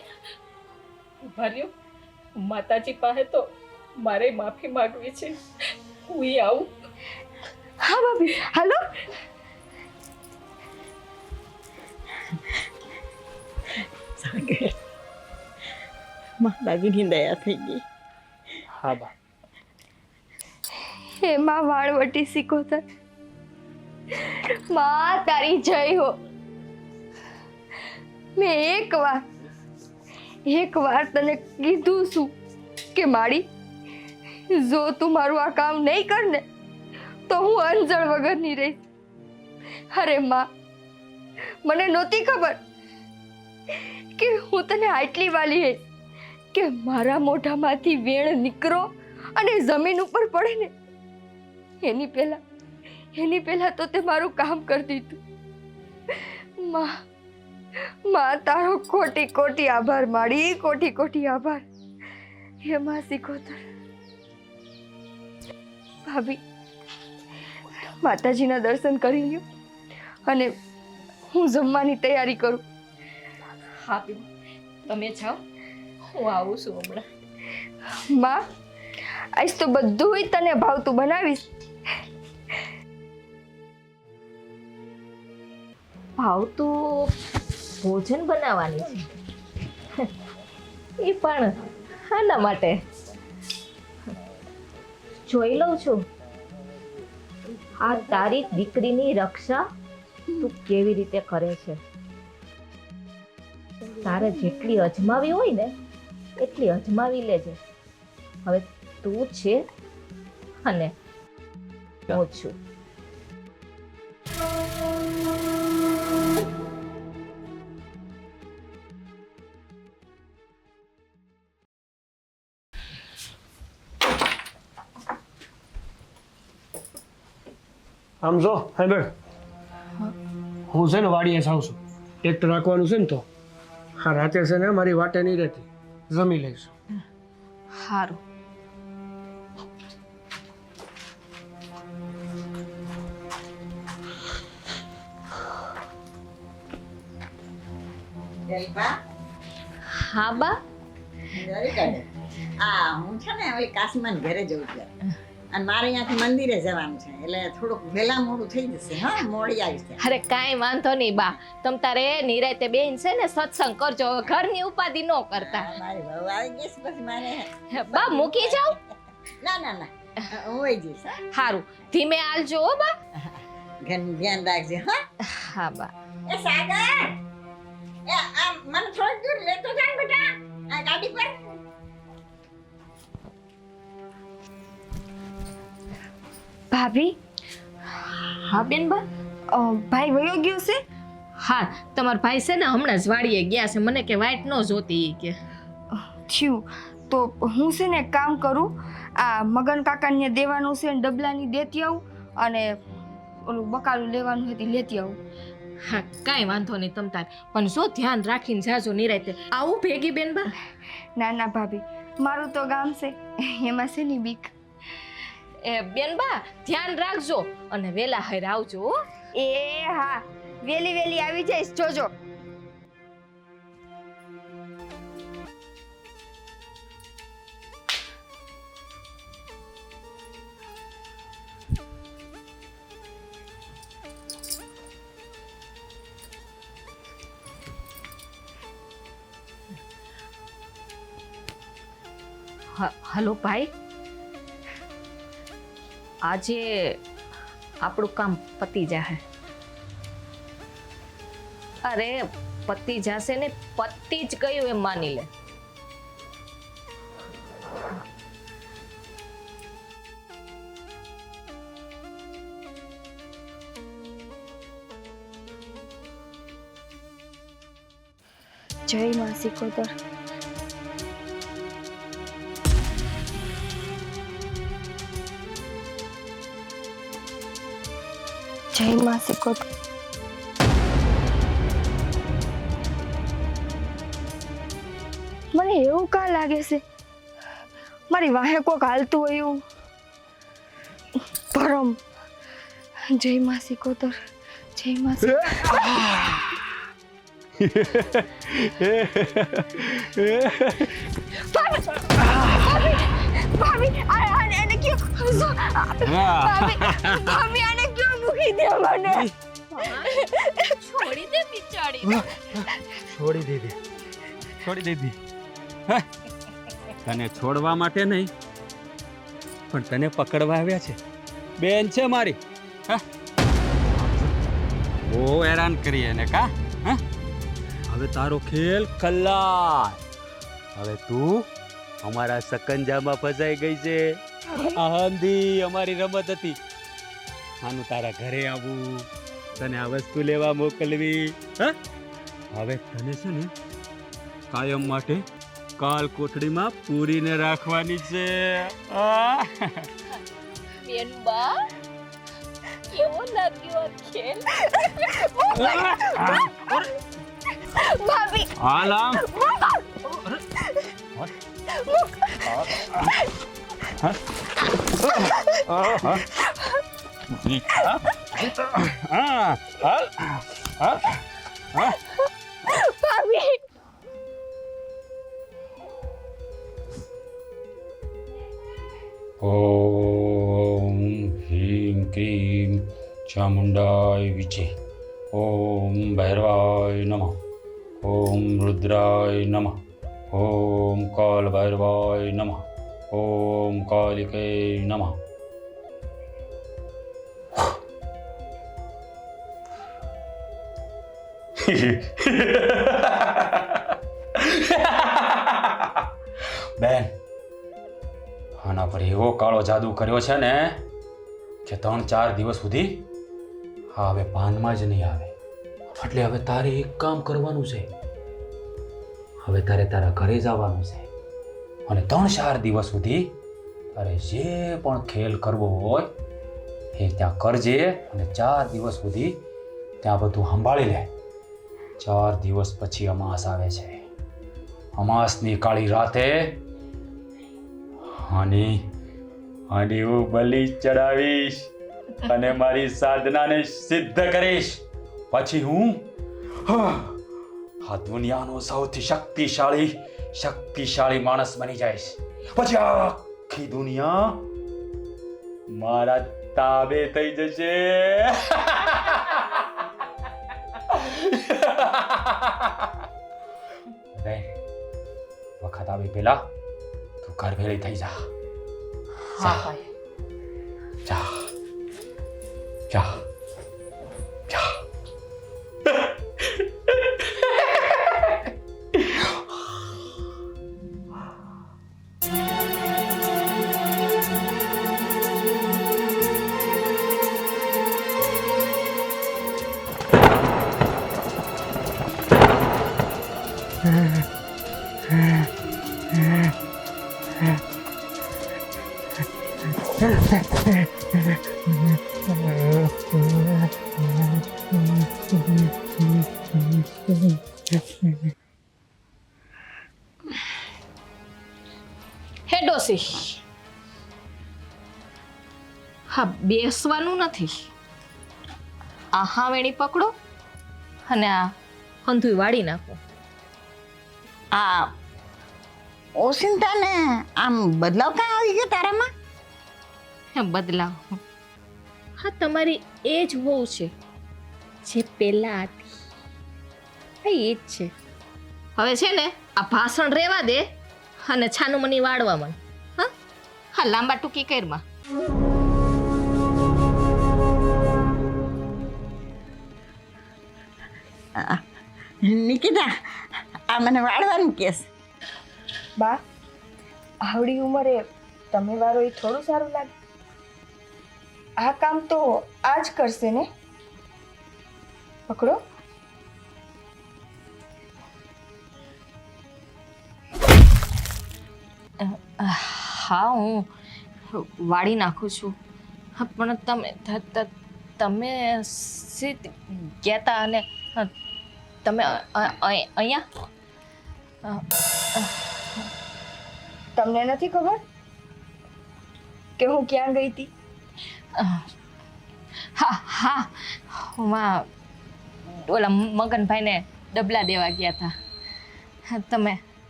ઉભા રહ્યો, માતાજી પાસે તો મારે માફી માંગવી છે. હું આવું. હા ભાભી, હાલો. માતાજીની દયા થઈ ગઈ. હા બા. હે માં વાળવટી સિકોતર, માં તારી જય હો. મેં એક વાર તને કીધું છું કે માડી, જો તું મારું આ કામ નહીં કર ને તો હું અંજળ વગરની રહીશ. અરે માં, મને નહોતી ખબર કે હું તને આટલી વાલી હઈશ કે મારા મોઢામાંથી વેણ નીકળો અને જમીન ઉપર પડે ને એની પહેલા તો તે મારું કામ કરી દીધું. માં તારો કોટી કોટી આભાર માડી, કોટી કોટી આભાર. હે માં સિકોતર. ભાભી, માતાજીના દર્શન કરી લ્યો અને હું જમવાની તૈયારી કરું. હા બેન, તમે જાઓ, હું આવું છું હમણાં. માં, આજ તો બધુંય તને ભાવતું બનાવીશ. ભાવતું ભોજન બનાવવાની છે એ પણ શાના માટે? જોઈ લઉં છું આ તારી દીકરીની રક્ષા તું કેવી રીતે કરે છે. તારે જેટલી અજમાવી હોય ને એટલી અજમાવી લેજે. હવે તું છે અને હું છું. આમ જો સાંભળ, હું છે ને વાડીએ જાઉં છું. ટ્રેક્ટર રાખવાનું છે ને તો હા રાતે છે ને મારી વાટે નહીં રહેતી, જમી લઈશું. સારું. હા બા. હું છે ને હવે કાશીમાન ઘરે જઉં છું અને મારે અહીંયાથી મંદિરે જવાનું છે એટલે થોડુંક વહેલા મોડું થઈ જશે. હા, મોડી આવીશ. અરે કાંઈ વાંધો નહીં બા, તમ તારે નિરાતે બેન છે ને સત્સંગ કરજો, ઘરની ઉપાધિ ન કરતા. મારી વહુ આવી ગઈ છે પછી મારે બા મૂકી જાઉં? ના ના ના, હોય જઈશ. સારું, ધીમે હાલજો હો બા. ઘરનું ધ્યાન રાખજે. હા હા બા. એ સાગર, એ આ મને થોડું દૂર લેતો જા ને બેટા, આ ગાડી પર. ભાભી. હા બેન બા. ભાઈ વયો ગયો છે? હા, તમારા ભાઈ છે ને હમણાં જ વાડીએ ગયા છે. મને કે વાઈટ ન જોતી ઈ કે. થયું તો હું છે ને એક કામ કરું, આ મગન કાકાને દેવાનું છે ને ડબલાની દેતી આવું અને ઓલું બકાલું લેવાનું હતી લેતી આવું. હા કાંઈ વાંધો નહીં તમ તાર, પણ શું ધ્યાન રાખીને જાજો નિરાતે. આવું ભેગી બેન બા? ના ના ભાભી, મારું તો ગામ છે, એમાં છે ની બીક. એ બેન બા ધ્યાન રાખજો અને વેલા હારે આવજો હો. એ હા, વેલી વેલી આવી જઈશ, જોજો. હલો ભાઈ, આજે આપણું કામ પતી જાહે. અરે પતી જાશે ને, પતી જ ગયું એમ માની લે. જય માં સિકોતર. જય માં સિકોતર. મને એવું કા લાગે છે મારી વાહે કોક હાલતું હોય એવું. પરમ. જય માં સિકોતર, જય માં ભાભી આને ક્यों ભાભી આને ક્यों મૂકી દે મને? છોડી દે બિચારી. છોડી દીધી, છોડી દીધી. હે, તને છોડવા માટે નહીં, પણ તને પકડવા આવ્યા છે. બેન છે મારી. હે, બહુ હેરાન કરીએ ને કા. હે, હવે તારો ખેલ ખલ્લાસ. હવે તું અમારા સકંજામાં ફસાઈ ગઈ છે. આંધી અમારી રમત હતી. આનું તારા ઘરે આવવું, તને આ વસ્તુ લેવા મોકલવી. હે, હવે તને છે ને કાયમ માટે કાલ કોઠડીમાં પૂરીને રાખવાની છે. બેન બા કેવો લાગ્યો ખેલ? ભાભી હાલ આમ. ભાભી ઓમ હ્રીમ ક્રીમ ચામુંડાય વિજે. ઓમ ભૈરવાય નમઃ. ઓમ રુદ્રાય નમઃ. ઓમ કાલ ભૈરવાય નમઃ. ઓમ કાલિકે નમઃ. બેન, આના પર એવો કાળો જાદુ કર્યો છે ને કે 3-4 દિવસ સુધી હા હવે ભાનમાં જ નહીં આવે. એટલે હવે તારે એક કામ કરવાનું છે. હવે તારે તારા ઘરે જવાનું છે અને 3-4 દિવસ સુધી તારે જે પણ ખેલ કરવો હોય એ ત્યાં કરજે અને 4 દિવસ સુધી ત્યાં બધું સંભાળી લે. 4 દિવસ પછી અમાસ આવે છે. અમાસની કાળી રાતે આની હું બલિ ચડાવીશ અને મારી સાધનાને સિદ્ધ કરીશ. પછી હું આ દુનિયાનો સૌથી શક્તિશાળી માણસ બની જઈશ. પછી આખી દુનિયા મારા તાબે થઈ જશે. વખત આવી પેલા તું ઘર ભેળી થઈ જા. હા ભાઈ. જા જા જા. હે ડોસી, હા બેસવાનું નથી. આ હાવેણી પકડો અને આ હંધુય વાળી નાખો. આ ઓશિંતા ને આમ બદલાવ કાં આવી ગયો તારામાં? હે બદલાવ? હા તમારી એ જ વહુ છે જે પહેલા હતી. હા એ જ છે. હવે છે ને આ ભાષણ રેવા દે અને છાનું મની વાળવા માંડ. હા હા લાંબા ટૂંકી કરમાં. નિકિતા, આ મને વાળવાનું કેસ. બા, આવડી ઉંમરે તમે વારો એ થોડું સારું લાગે. આ કામ તો આ જ કરશે ને. પકડો. હા હું વાળી નાખું છું. હા પણ તમે સીધ ગયા હતા અને તમે અહીંયા તમને નથી ખબર કે હું ક્યાં ગઈ હતી? હા હા માં ઓલા મગનભાઈને ડબલા દેવા ગયા હતા. તમે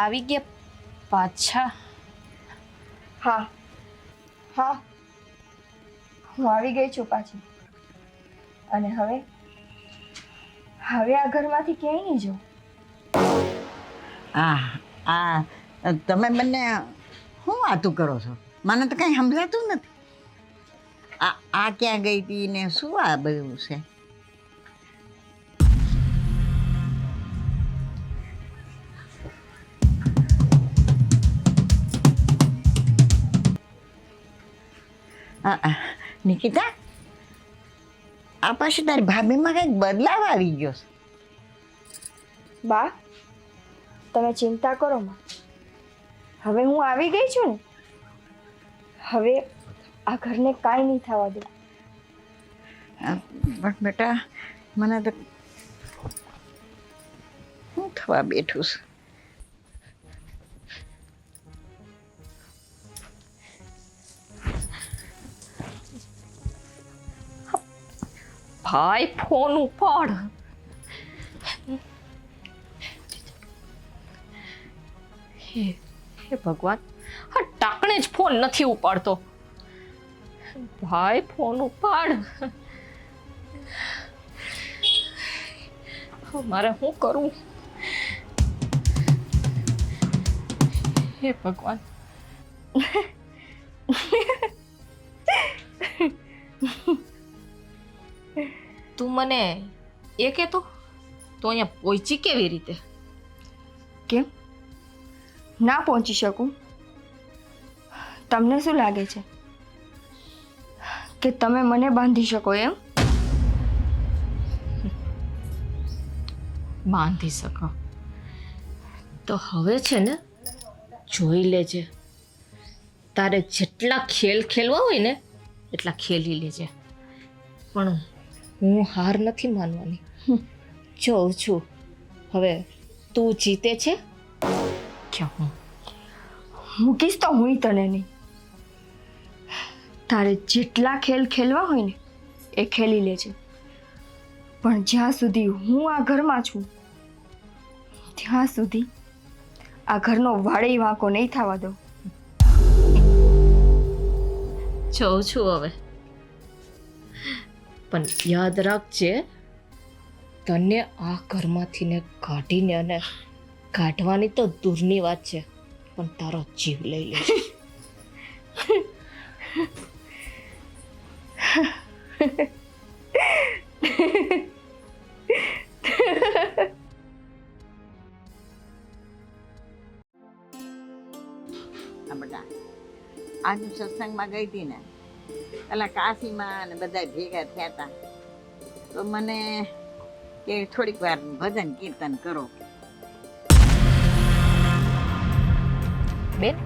આવી ગયા પાછા? હા હા, હું આવી ગઈ છું પાછી. અને હવે આ ઘરમાંથી ક્યાંય નહીં જાઉં. તમે બંને શું વાતું કરો છો? મને તો કંઈ સમજાતું નથી. આ ક્યાં ગઈ હતી ને શું આ બધું છે? નિકિતા, આ પછી તારી ભાભીમાં કંઈક બદલાવ આવી ગયો છે. બા, તમે ચિંતા કરો માં. હવે હું આવી ગઈ છું ને, હવે આ ઘરને કાંઈ નહીં થવા દે. પણ બેટા, મને તો શું થવા બેઠું છે? ભાઈ ફોન ઉપાડ. હે ભગવાન, હા ટાકણે જ ફોન નથી ઉપાડતો. ભાઈ ફોન ઉપાડ. મારે શું કરું? હે ભગવાન. તું મને એ કહેતો તો અહીંયા પહોંચી કેવી રીતે? કેમ ના પહોંચી શકું? તમને શું લાગે છે કે તમે મને બાંધી શકો એમ? બાંધી શકો તો હવે છે ને જોઈ લેજે. તારે જેટલા ખેલ ખેલવા હોય ને એટલા ખેલી લેજે, પણ હું હાર નથી માનવાની. જોઉં છું હવે તું જીતે છે કે હું. મૂકીશ તો હું તને નહીં. તારે જેટલા ખેલ ખેલવા હોય ને એ ખેલી લેજે, પણ જ્યાં સુધી હું આ ઘરમાં છું ત્યાં સુધી આ ઘરનો વાડે વાંકો નહીં થવા દઉં. જોઉં છું હવે, પણ યાદ રાખજે, તને આ ઘરમાંથી ને કાઢીને અને કાઢવાની તો દૂરની વાત છે, પણ તારો જીવ લઈ લેશે. બધા આજે સત્સંગમાં ગઈ હતી ને, પેલા કાશીમાં ને બધા ભેગા થયા હતા, તો મને કે થોડીક વાર ભજન કીર્તન કરો. બેન,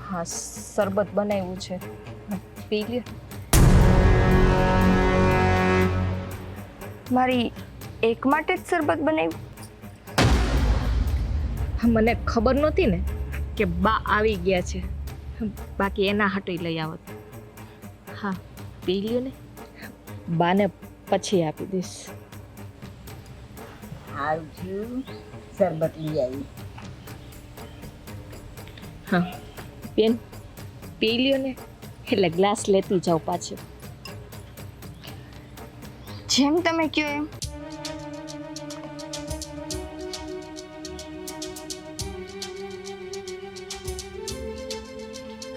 હા શરબત બનાવ્યું છે, પી લ્યો. મારી એક માટે જ શરબત બનાવ્યું? મને ખબર નહોતી ને કે બા આવી ગયા છે, બાકી એના હાટું લઈ આવત. હા પી લ્યો ને, બાને પછી આપી દઈશ. આવજો, શરબત લઈ આવી. હા બેન પી લ્યો ને, એટલે ગ્લાસ લેતી જાઉં પાછું. જેમ તમે કહો એમ.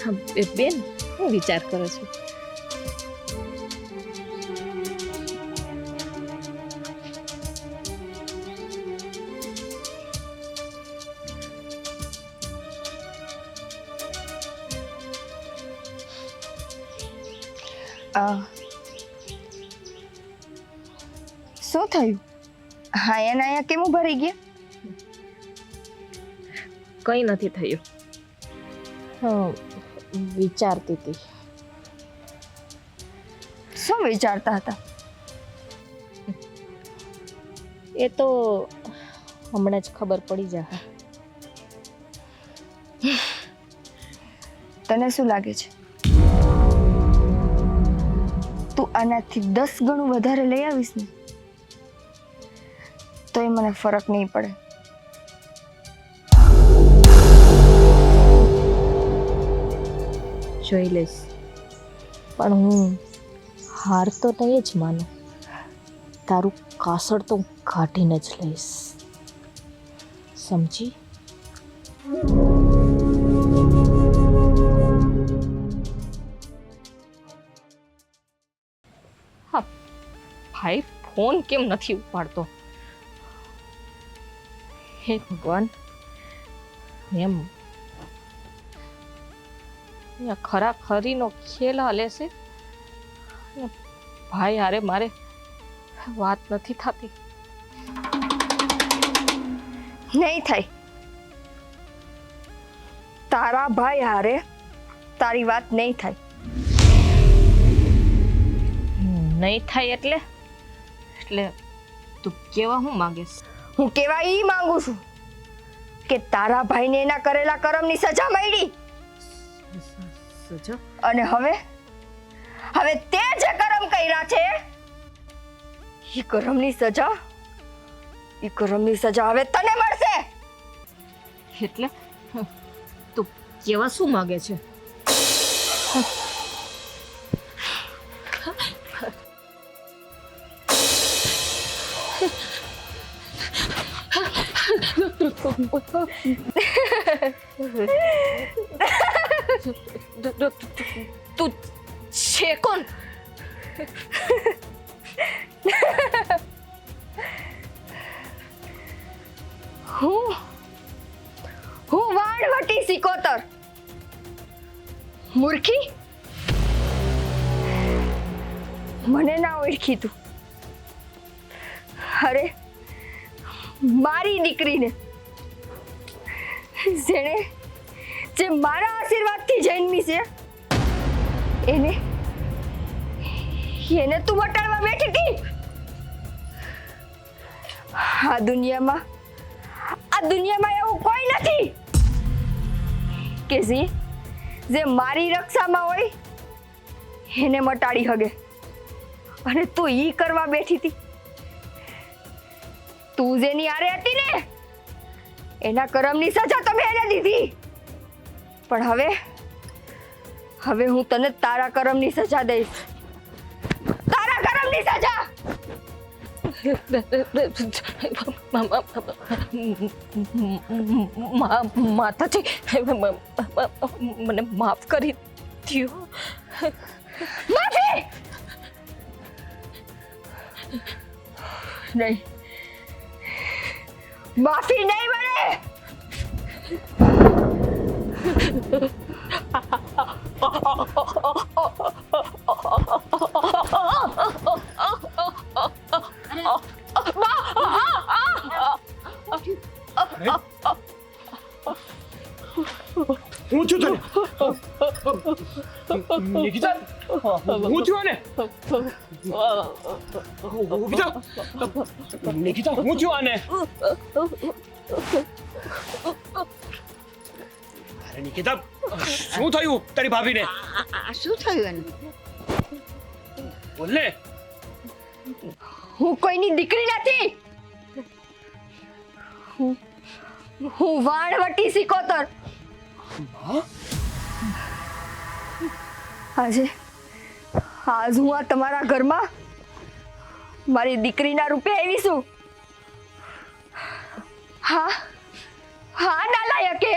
હા બેન હું વિચાર કરો છો? શું થયું? હા એના અહીંયા કેમ ભરી ગયા? કંઈ નથી થયું. વિચારતી હતી. શું વિચારતા હતા? એ તો હમણાં જ ખબર પડી જાય. તને શું લાગે છે તું આનાથી 10 ગણું વધારે લઈ આવીશ ને તો એ મને ફરક નહીં પડે. જોઈ લઈશ, પણ હું હાર તો નહીં જ માનું. તારું કાસળ તો હું કાઢીને જ લઈશ, સમજી? હા ભાઈ ફોન કેમ નથી ઉપાડતો? હે ભગવાન, એમ ખરા ખરીનો ખેલ હાલે છે. ભાઈ હારે મારે વાત નથી થતી. નહીં થાય. તારા ભાઈ હારે તારી વાત નહીં થાય. નહીં થાય એટલે તું કેવા હું માંગીશ? હું કેવા ઈ માંગુ છું કે તારા ભાઈને એના કરેલા કર્મની સજા મળી. સજા? અને હવે તે જે કર્મ કર્યા છે ઈ કર્મની સજા હવે તને મળશે. એટલે તું કેવા શું માંગે છે? તું છે કોણ? હું વાણવટી સિકોતર. મૂર્ખી, મને ના ઓળખી તું? અરે મારી દીકરીને જે મારા આશીર્વાદથી જન્મી છે એને તું વટાળવા બેઠી હતી. આ દુનિયામાં એવું કોઈ નથી કે જે મારી રક્ષામાં હોય એને મટાડી હગે. અને તું ઈ કરવા બેઠી હતી. તું જેની આરે હતી ને એના કર્મની સજા તો મેં એને દીધી, પણ હવે હું તને તારા કર્મની સજા દઈશ. તારા કર્મની સજા. માતાજી મને માફ કરી દો. માફી નહીં, માફી નહીં મળે. હું છું તને. નિકિતા હું છું આને નિકિતા હું છું આને અરે નિકિતા શું થયું તારી ભાભીને આ શું થયું એને? બોલ ને હું કોઈની દીકરી નથી. હું વાણવટી સિકોતર. આજ હું આ તમારા ઘરમાં મારી દીકરીના રૂપે આવી છું. હા નાલાયકે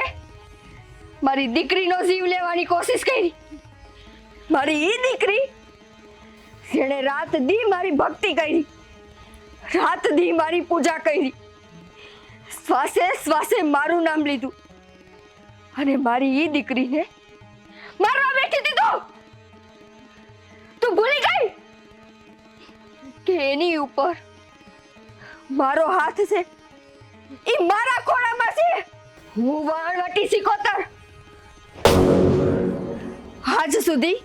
મારી દીકરીનો જીવ લેવાની કોશિશ કરી. મારી ઈ દીકરી જેણે રાત દી મારી ભક્તિ કરી, રાત દી મારી પૂજા કરી, શ્વાસે શ્વાસે મારું નામ લીધું, અને મારી ઈ દીકરીને મારવા બેઠી દીધો. તું ભૂલી ગઈ કે એની ઉપર મારો હાથ છે, ઈ મારા ખોળામાં છે. હું વાણવટી સિકોતર. આજ સુધી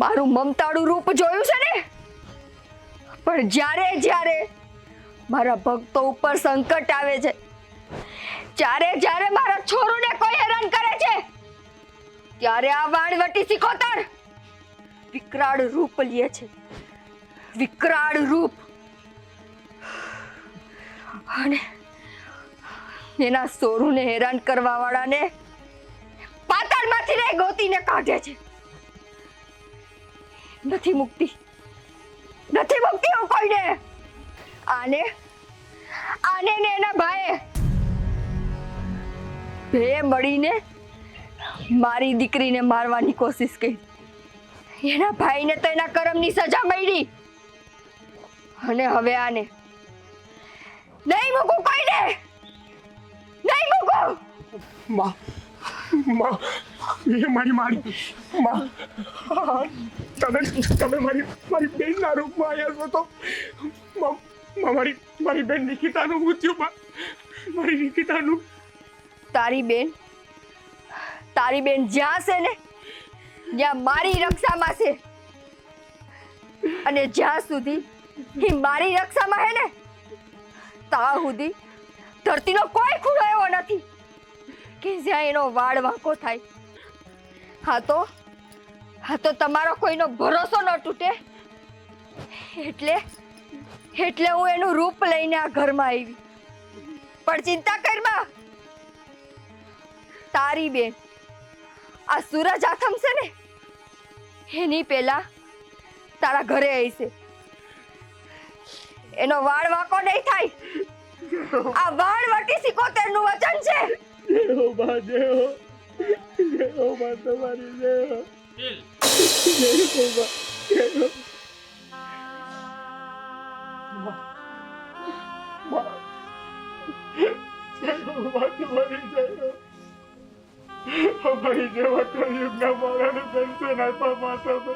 મારું મમતાળું રૂપ જોયું છે ને, પણ જ્યારે જ્યારે મારા ભક્તો ઉપર સંકટ આવે છે, જ્યારે મારા છોરુને કોઈ હેરાન કરે છે, ત્યારે આ વાણવટી સિકોતર વિકરાળ રૂપ લે છે. વિકરાળ રૂપ. અને એના સોરુને હેરાન કરવા વાળાને પાતાળમાંથી રે ગોતીને કાઢે છે. નથી મુક્તિ હું કોઈને. આને ને એના ભાઈએ બે મળીને મારી દીકરીને મારવાની કોશિશ કરી. એના ભાઈને તો એના કર્મની સજા મળી, અને હવે આને નહીં મૂકું કોઈને. નહીં મૂકું. માં માં એ મારી માં તમે મારી બેનના રૂપમાં આવ્યા છો તો મારી બેન નિકિતાનું મૃત્યુ મારી નિકિતાનું. તારી બેન જ્યાં છે ને ત્યાં મારી રક્ષામાં છે, અને જ્યાં સુધી એ મારી રક્ષામાં હે ને ત્યાં સુધી ધરતીનો કોઈ ખૂણો એવો નથી કે જ્યાં એનો વાળ વાંકો થાય. હા તો તમારો કોઈનો ભરોસો ન તૂટે, એટલે હું એનું રૂપ લઈને આ ઘરમાં આવી. પણ ચિંતા કર માં, તારી બેન આ સૂરજ આથમ છે ને એની પહેલા તારા ઘરે આવી છે. એનો વાળ વાંકો નહીં થાય. આ વાણવટી સિકોતર નું વચન છે. અમારી જેવા કળયુગના મારાને પેન્શન આપવા માંગતો હતો.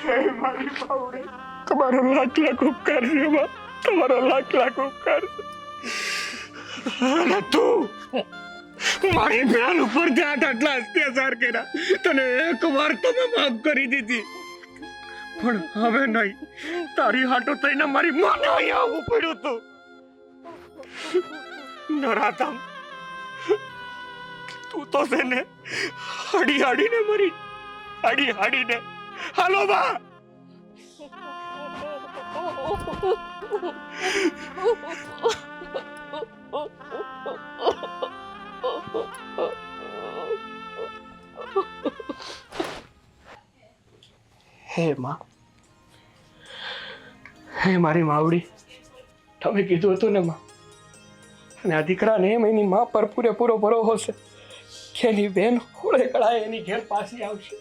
હે મારી બાવડી, તમારો લાખ ઉપકાર છે માં, તમારો લાખ ઉપકાર છે. અને તું મારી બેન ઉપર જ્યાં આટલા અત્યાચાર કર્યા, તને એક વાર તો મેં માફ કરી દીધી, પણ હવે નહીં. તારી હાટો થઈને મારી માને અહીંયા આવવું પડ્યું હતું. નરાધમ, તું તો છે ને હાડીને મરી, હાડીને હાલો બા. હે માં, હે મારી માવડી, તમે કીધું હતું ને માં, અને આ દીકરાને એમ એની માં પર પૂરેપૂરો ભરોસો છે કે એની બેન હોળે કળાએ એની ઘેર પાછી આવશે.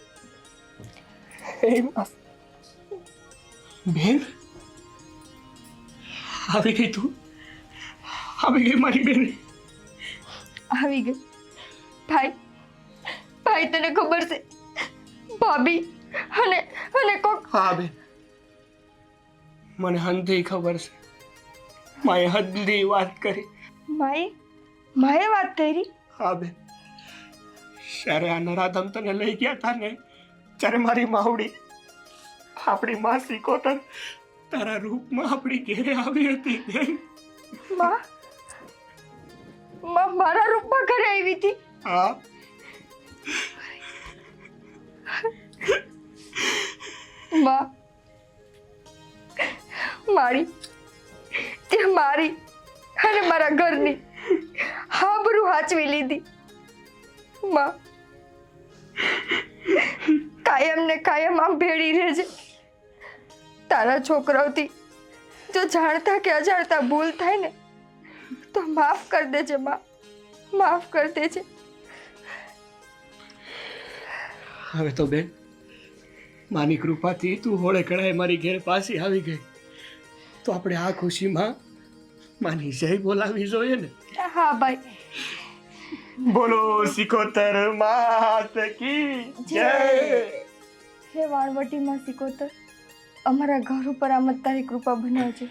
હે માં, બેન આવી ગઈ, તું આવી ગઈ મારી બેન. આવી ગઈ. ભાઈ તને ખબર છે ભાભી અને કોક. હા બેન, મને હંધી ખબર છે. માએ હંધી વાત કરી. માએ વાત કરી? હા બેન, જ્યારે આ નરાધમ તને લઈ ગયા હતા ને, ત્યારે મારી માવડી આપણી માં સિકોતર તારા રૂપમાં આપણી ઘેરે આવી હતી બેન. માં માં મારા રૂપમાં ઘરે આવી હતી. હા, માં મારી તે મારી અને મારા ઘરની આબરૂ હાચવી લીધી. માં કાયમ ને કાયમ આમ ભેળી રહેજે. તારા છોકરાઓથી જો જાણતા કે અજાણતા ભૂલ થાય ને તો માફ કરી દેજે માં, માફ કરી દેજે. હવે તો બેન માની કૃપાથી તું હોળે કળાએ મારી ઘેર પાછી આવી ગઈ, તો આપણે આ ખુશીમાં માની જય બોલાવી જોઈએ ને. હા ભાઈ. બોલો સિકોતર માત કી જય. હે વાણવટી માં સિકોતર, અમારા ઘર ઉપર આમ જ તારી કૃપા બનાવજે.